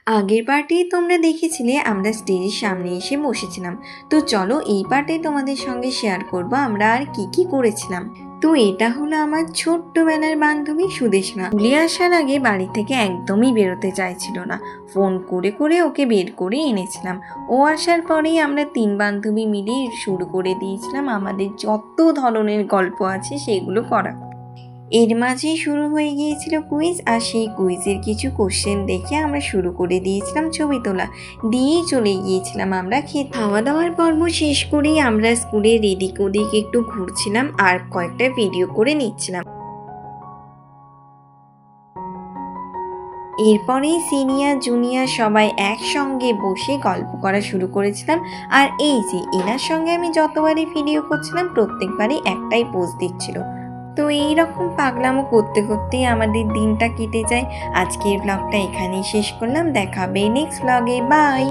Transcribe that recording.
আগের পার্টেই তোমরা দেখেছিলে আমরা স্টেজের সামনে এসে বসেছিলাম। তো চলো এই পার্টে তোমাদের সঙ্গে শেয়ার করব আমরা আর কি কি করেছিলাম। তো এটা হলো আমার ছোট্টবেলার বান্ধবী সুদেশনা। স্কুলে আসার আগে বাড়ি থেকে একদমই বেরোতে চাইছিল না। ফোন করে করে ওকে বের করে এনেছিলাম। ও আসার পরেই আমরা 3 বান্ধবী মিলে শুরু করে দিয়েছিলাম আমাদের যত ধরনের গল্প আছে সেগুলো করা। এর মাঝেই শুরু হয়ে গিয়েছিল কুইজ, আর সেই কুইজের কিছু কোশ্চেন দেখে আমরা শুরু করে দিয়েছিলাম ছবি তোলা। দিয়েই চলে গিয়েছিলাম আমরা খাওয়া দাওয়ার পর্ব শেষ করেই আমরা স্কুলের এদিক ওদিক একটু ঘুরছিলাম আর কয়েকটা ভিডিও করে নিচ্ছিলাম। এরপরেই সিনিয়র জুনিয়র সবাই একসঙ্গে বসে গল্প করা শুরু করেছিলাম। আর এই যে এনার সঙ্গে আমি যতবারই ভিডিও করছিলাম প্রত্যেকবারই একটাই পোজ দিচ্ছিল। তো এইরকম পাগলামো করতে করতেই আমাদের দিনটা কেটে যায়। আজকের ব্লগটা এখানেই শেষ করলাম। দেখা হবে নেক্সট ব্লগে। বাই।